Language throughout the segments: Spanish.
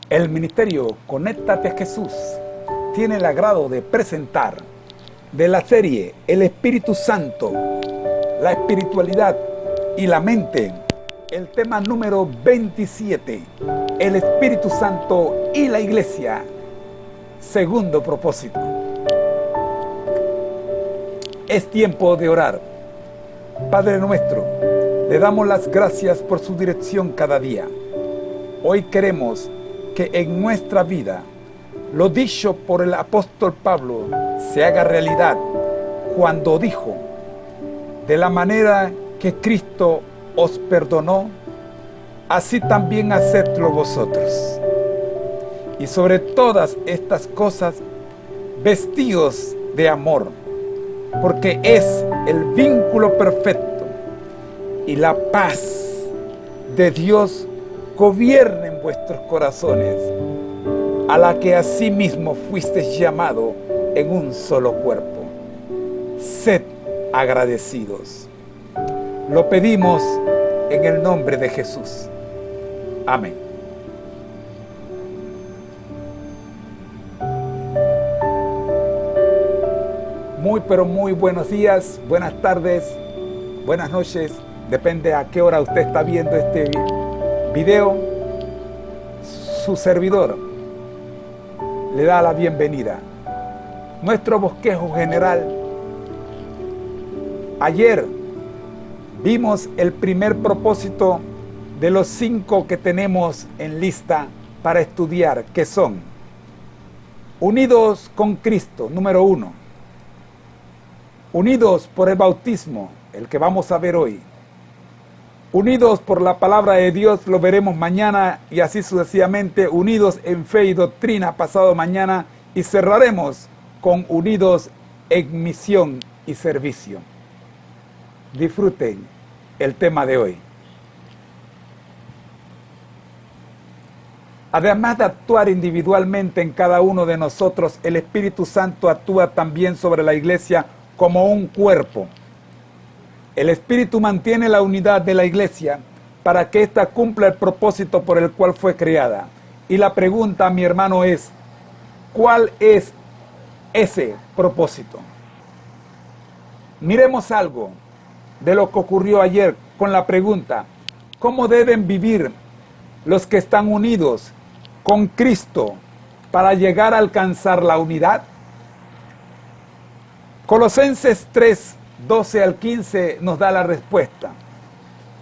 El ministerio Conéctate a Jesús tiene el agrado de presentar de la serie El Espíritu Santo, la espiritualidad y la mente, el tema número 27, el Espíritu Santo y la Iglesia, segundo propósito. Es tiempo de orar. Padre nuestro, le damos las gracias por su dirección cada día. Hoy queremos que en nuestra vida lo dicho por el apóstol Pablo se haga realidad cuando dijo: de la manera que Cristo os perdonó, así también hacedlo vosotros. Y sobre todas estas cosas, vestíos de amor, porque es el vínculo perfecto, y la paz de Dios gobierne en vuestros corazones, a la que asimismo fuisteis llamado en un solo cuerpo. Sed agradecidos. Lo pedimos en el nombre de Jesús. Amén. Pero muy buenos días, buenas tardes, buenas noches. Depende a qué hora usted está viendo este video. Su servidor le da la bienvenida. Nuestro bosquejo general. Ayer vimos el primer propósito de los 5 que tenemos en lista para estudiar, que son: unidos con Cristo, número 1. Unidos por el bautismo, el que vamos a ver hoy. Unidos por la palabra de Dios, lo veremos mañana, y así sucesivamente. Unidos en fe y doctrina, pasado mañana. Y cerraremos con unidos en misión y servicio. Disfruten el tema de hoy. Además de actuar individualmente en cada uno de nosotros, el Espíritu Santo actúa también sobre la iglesia como un cuerpo. El Espíritu mantiene la unidad de la iglesia para que ésta cumpla el propósito por el cual fue creada. Y la pregunta, mi hermano, es: ¿cuál es ese propósito? Miremos algo de lo que ocurrió ayer con la pregunta: ¿cómo deben vivir los que están unidos con Cristo para llegar a alcanzar la unidad? Colosenses 3, 12 al 15 nos da la respuesta.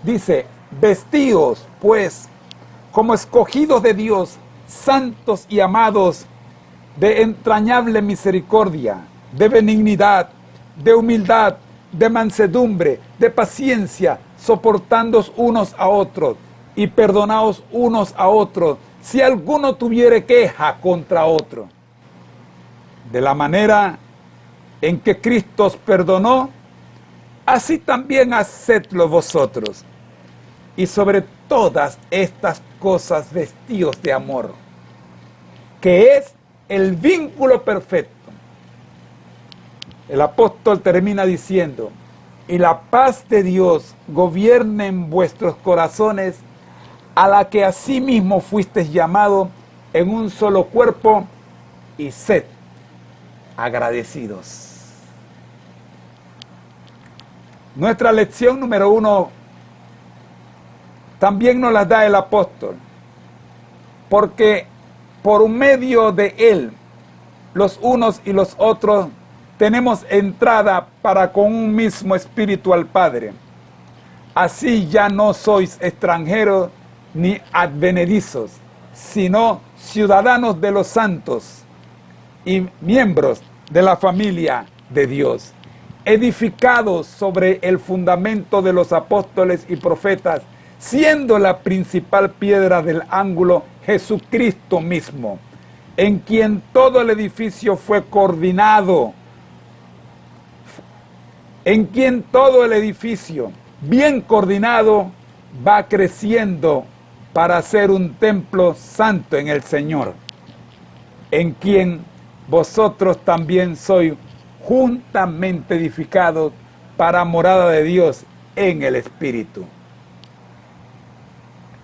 Dice: vestíos, pues, como escogidos de Dios, santos y amados, de entrañable misericordia, de benignidad, de humildad, de mansedumbre, de paciencia, soportándoos unos a otros, y perdonaos unos a otros, si alguno tuviere queja contra otro. De la manera en que Cristo os perdonó, así también hacedlo vosotros. Y sobre todas estas cosas vestíos de amor, que es el vínculo perfecto. El apóstol termina diciendo: y la paz de Dios gobierne en vuestros corazones, a la que asimismo fuisteis llamado en un solo cuerpo, y sed agradecidos. Nuestra lección número 1 también nos la da el apóstol, porque por medio de él, los unos y los otros tenemos entrada para con un mismo espíritu al Padre. Así ya no sois extranjeros ni advenedizos, sino ciudadanos de los santos y miembros de la familia de Dios, edificados sobre el fundamento de los apóstoles y profetas, siendo la principal piedra del ángulo Jesucristo mismo, en quien todo el edificio fue coordinado, bien coordinado, va creciendo para ser un templo santo en el Señor, en quien vosotros también sois juntamente edificados para morada de Dios en el Espíritu.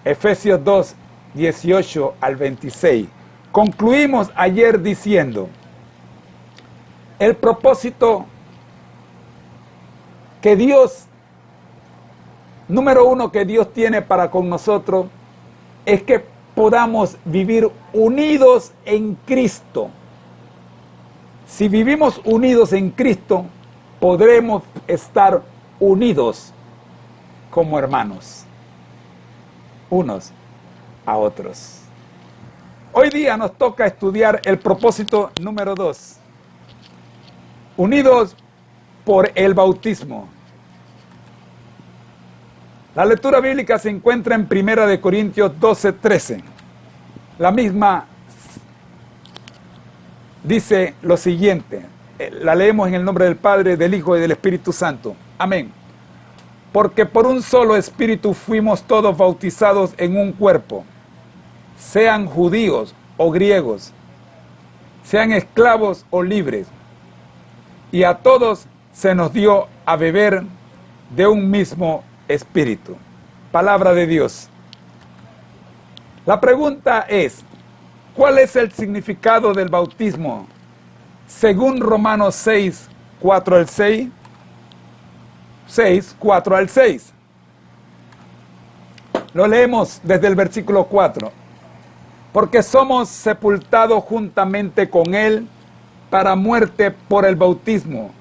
Efesios 2, 18 al 26. Concluimos ayer diciendo, el propósito que Dios, número uno que Dios tiene para con nosotros, es que podamos vivir unidos en Cristo. Si vivimos unidos en Cristo, podremos estar unidos como hermanos, unos a otros. Hoy día nos toca estudiar el propósito número 2. Unidos por el bautismo. La lectura bíblica se encuentra en 1 Corintios 12:13. La misma dice lo siguiente. La leemos en el nombre del Padre, del Hijo y del Espíritu Santo. Amén. Porque por un solo Espíritu fuimos todos bautizados en un cuerpo, sean judíos o griegos, sean esclavos o libres, y a todos se nos dio a beber de un mismo Espíritu. Palabra de Dios. La pregunta es, ¿cuál es el significado del bautismo? Según Romanos 6, 4 al 6. 6, 4 al 6. Lo leemos desde el versículo 4. Porque somos sepultados juntamente con Él para muerte por el bautismo,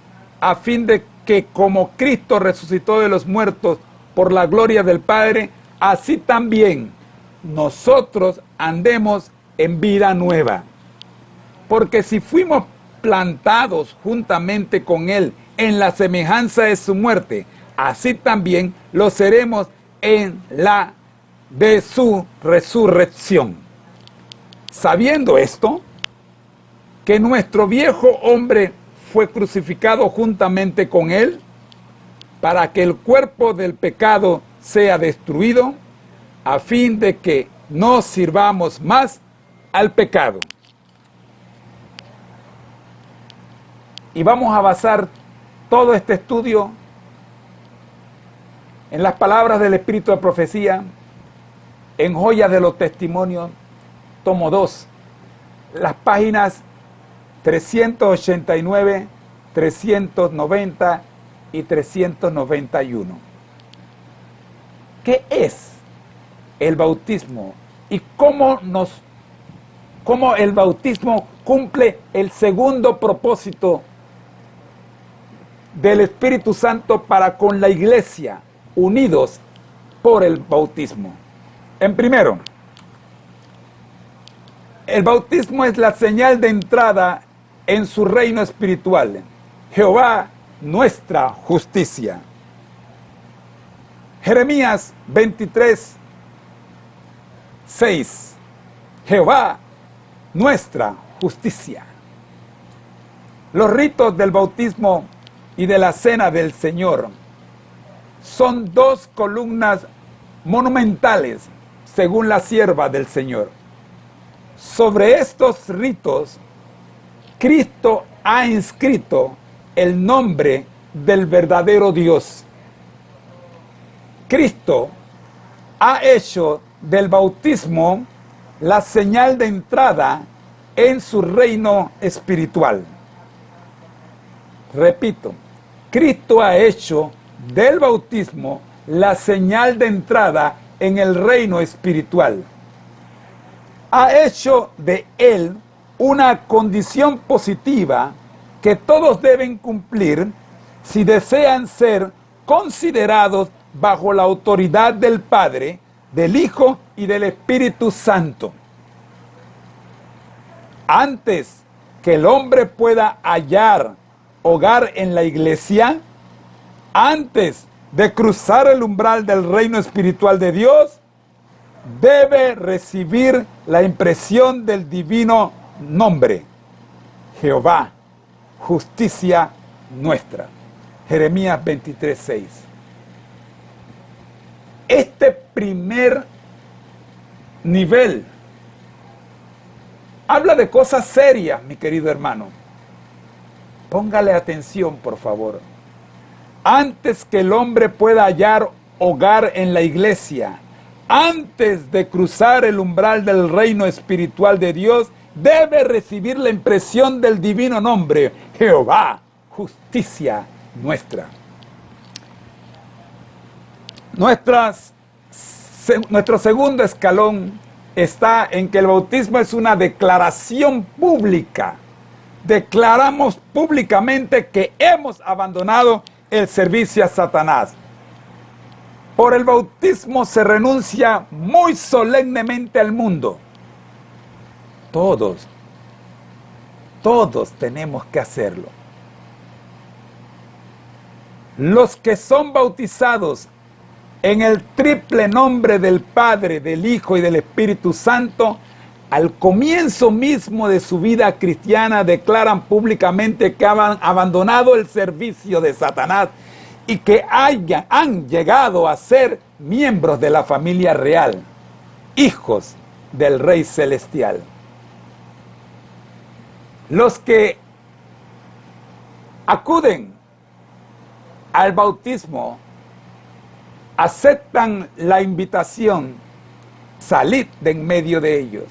a fin de que como Cristo resucitó de los muertos por la gloria del Padre, así también nosotros andemos en vida nueva. Porque si fuimos plantados juntamente con Él en la semejanza de su muerte, así también lo seremos en la de su resurrección. Sabiendo esto, que nuestro viejo hombre fue crucificado juntamente con Él, para que el cuerpo del pecado sea destruido, a fin de que no sirvamos más al pecado. Y vamos a basar todo este estudio en las palabras del Espíritu de Profecía, en Joyas de los Testimonios, tomo 2, las páginas 389, 390 y 391. ¿Qué es el bautismo? ¿Y cómo el bautismo cumple el segundo propósito del Espíritu Santo para con la iglesia, unidos por el bautismo? En primero, el bautismo es la señal de entrada en su reino espiritual. Jehová, nuestra justicia. Jeremías 23, 6. Jehová, nuestra justicia. Los ritos del bautismo y de la cena del Señor son dos columnas monumentales, según la sierva del Señor. Sobre estos ritos, Cristo ha inscrito el nombre del verdadero Dios. Cristo ha hecho del bautismo la señal de entrada en su reino espiritual. Repito, Cristo ha hecho del bautismo la señal de entrada en el reino espiritual. Ha hecho de él una condición positiva que todos deben cumplir si desean ser considerados bajo la autoridad del Padre, del Hijo y del Espíritu Santo. Antes que el hombre pueda hallar hogar en la iglesia, antes de cruzar el umbral del reino espiritual de Dios, debe recibir la impresión del divino nombre, Jehová, justicia nuestra. Jeremías 23, 6. Este primer nivel habla de cosas serias, mi querido hermano. Póngale atención, por favor. Antes que el hombre pueda hallar hogar en la iglesia, antes de cruzar el umbral del reino espiritual de Dios, debe recibir la impresión del divino nombre, Jehová, justicia nuestra. Nuestro segundo escalón está en que el bautismo es una declaración pública. Declaramos públicamente que hemos abandonado el servicio a Satanás. Por el bautismo se renuncia muy solemnemente al mundo. Todos tenemos que hacerlo. Los que son bautizados en el triple nombre del Padre, del Hijo y del Espíritu Santo, al comienzo mismo de su vida cristiana declaran públicamente que han abandonado el servicio de Satanás y que han llegado a ser miembros de la familia real, hijos del Rey Celestial. Los que acuden al bautismo aceptan la invitación, salid de en medio de ellos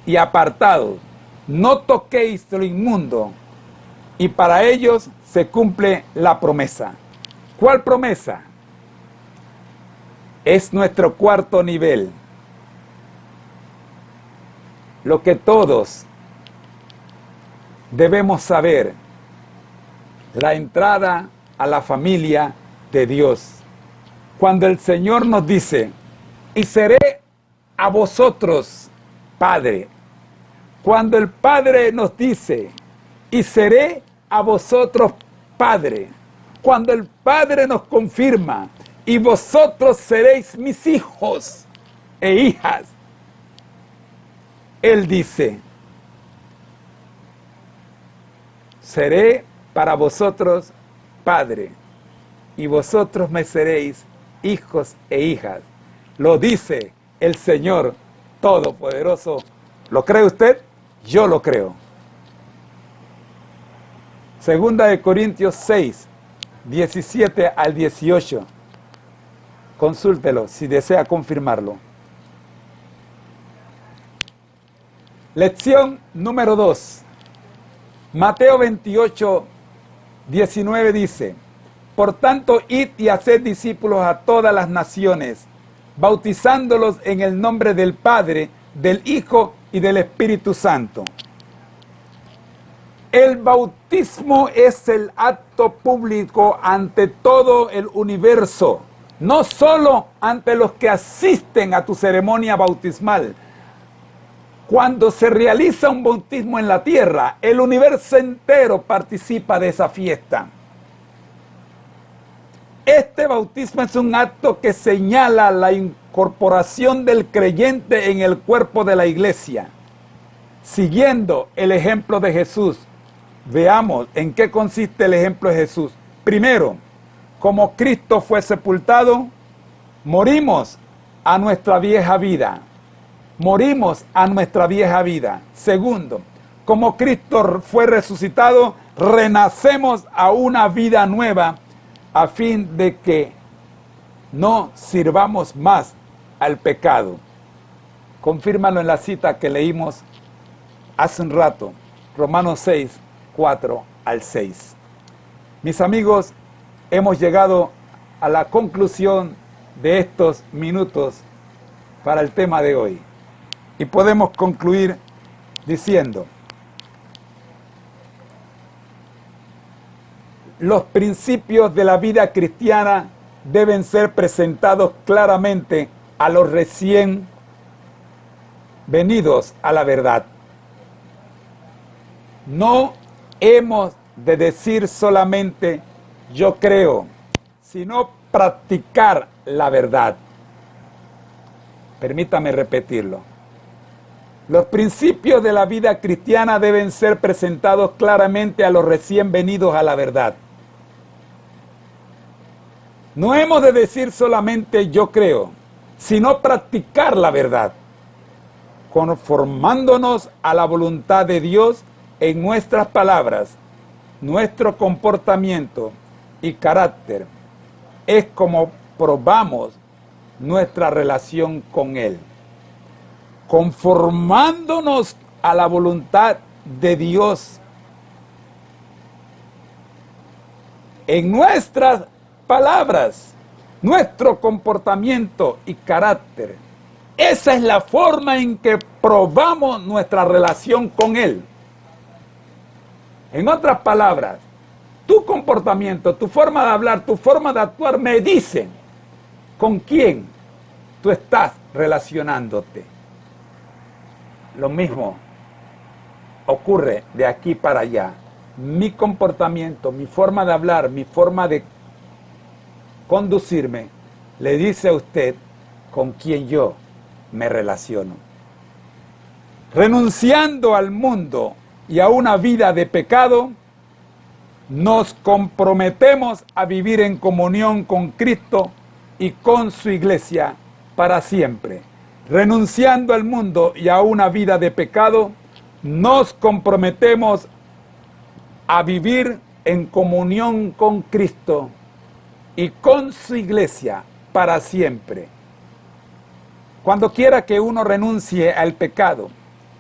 y apartados, no toquéis lo inmundo, y para ellos se cumple la promesa. ¿Cuál promesa? Es nuestro cuarto nivel. Lo que todos debemos saber, la entrada a la familia de Dios. Cuando el Señor nos dice, y seré a vosotros Padre. Cuando el Padre nos dice, y seré a vosotros Padre. Cuando el Padre nos confirma, y vosotros seréis mis hijos e hijas. Él dice, seré para vosotros Padre, y vosotros me seréis hijos e hijas. Lo dice el Señor Todopoderoso. ¿Lo cree usted? Yo lo creo. Segunda de Corintios 6, 17 al 18. Consúltelo si desea confirmarlo. Lección número 2. Mateo 28, 19 dice, por tanto, id y haced discípulos a todas las naciones, bautizándolos en el nombre del Padre, del Hijo y del Espíritu Santo. El bautismo es el acto público ante todo el universo, no solo ante los que asisten a tu ceremonia bautismal. Cuando se realiza un bautismo en la tierra, el universo entero participa de esa fiesta. Este bautismo es un acto que señala la incorporación del creyente en el cuerpo de la iglesia. Siguiendo el ejemplo de Jesús, veamos en qué consiste el ejemplo de Jesús. Primero, como Cristo fue sepultado, morimos a nuestra vieja vida. Morimos a nuestra vieja vida. Segundo, como Cristo fue resucitado, renacemos a una vida nueva a fin de que no sirvamos más al pecado. Confírmalo en la cita que leímos hace un rato, Romanos 6, 4 al 6. Mis amigos, hemos llegado a la conclusión de estos minutos para el tema de hoy. Y podemos concluir diciendo, los principios de la vida cristiana deben ser presentados claramente a los recién venidos a la verdad. No hemos de decir solamente yo creo, sino practicar la verdad. Permítame repetirlo. Los principios de la vida cristiana deben ser presentados claramente a los recién venidos a la verdad. No hemos de decir solamente yo creo, sino practicar la verdad, conformándonos a la voluntad de Dios en nuestras palabras, nuestro comportamiento y carácter. Es como probamos nuestra relación con Él, conformándonos a la voluntad de Dios en nuestras palabras, nuestro comportamiento y carácter. Esa es la forma en que probamos nuestra relación con Él. En otras palabras, tu comportamiento, tu forma de hablar, tu forma de actuar me dicen con quién tú estás relacionándote. Lo mismo ocurre de aquí para allá. Mi comportamiento, mi forma de hablar, mi forma de conducirme, le dice a usted con quién yo me relaciono. Renunciando al mundo y a una vida de pecado, nos comprometemos a vivir en comunión con Cristo y con su iglesia para siempre. Renunciando al mundo y a una vida de pecado, nos comprometemos a vivir en comunión con Cristo y con su iglesia para siempre. Cuando quiera que uno renuncie al pecado,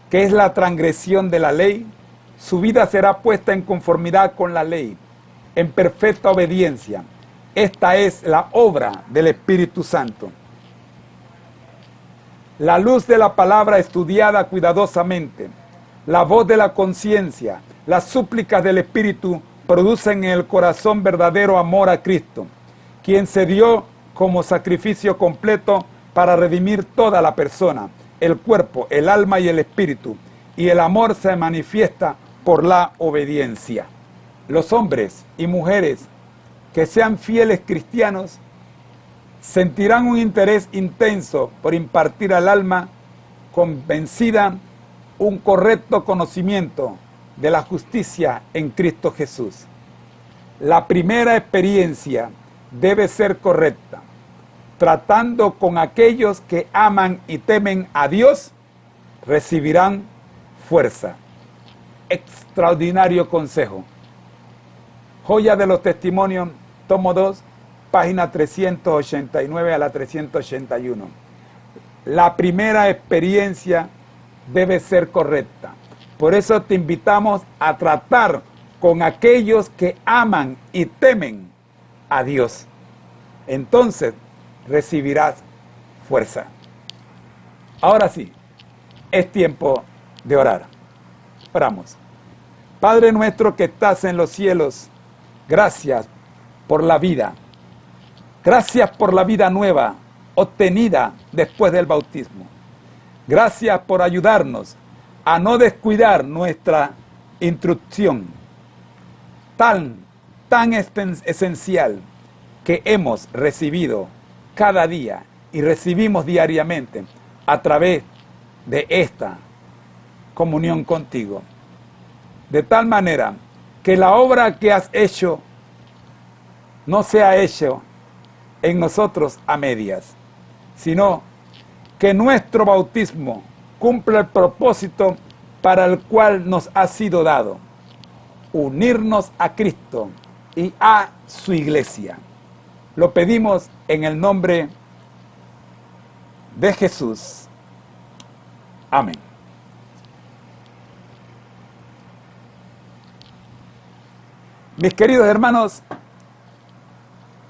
que es la transgresión de la ley, su vida será puesta en conformidad con la ley, en perfecta obediencia. Esta es la obra del Espíritu Santo. La luz de la palabra estudiada cuidadosamente, la voz de la conciencia, las súplicas del Espíritu producen en el corazón verdadero amor a Cristo, quien se dio como sacrificio completo para redimir toda la persona, el cuerpo, el alma y el espíritu, y el amor se manifiesta por la obediencia. Los hombres y mujeres que sean fieles cristianos sentirán un interés intenso por impartir al alma convencida un correcto conocimiento de la justicia en Cristo Jesús. La primera experiencia debe ser correcta, tratando con aquellos que aman y temen a Dios, recibirán fuerza. Extraordinario consejo. Joya de los Testimonios, tomo 2, página 389 a la 381. La primera experiencia debe ser correcta. Por eso te invitamos a tratar con aquellos que aman y temen a Dios. Entonces recibirás fuerza. Ahora sí, es tiempo de orar. Oramos. Padre nuestro que estás en los cielos, gracias por la vida. Gracias por la vida nueva obtenida después del bautismo. Gracias por ayudarnos a no descuidar nuestra instrucción tan esencial que hemos recibido cada día y recibimos diariamente a través de esta comunión contigo. De tal manera que la obra que has hecho no sea hecho en nosotros a medias, sino que nuestro bautismo cumpla el propósito para el cual nos ha sido dado: unirnos a Cristo y a su iglesia. Lo pedimos en el nombre de Jesús. Amén. Mis queridos hermanos,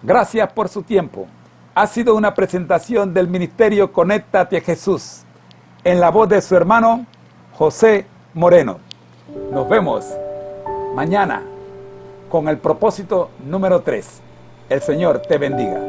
gracias por su tiempo. Ha sido una presentación del Ministerio Conéctate a Jesús, en la voz de su hermano José Moreno. Nos vemos mañana con el propósito número 3. El Señor te bendiga.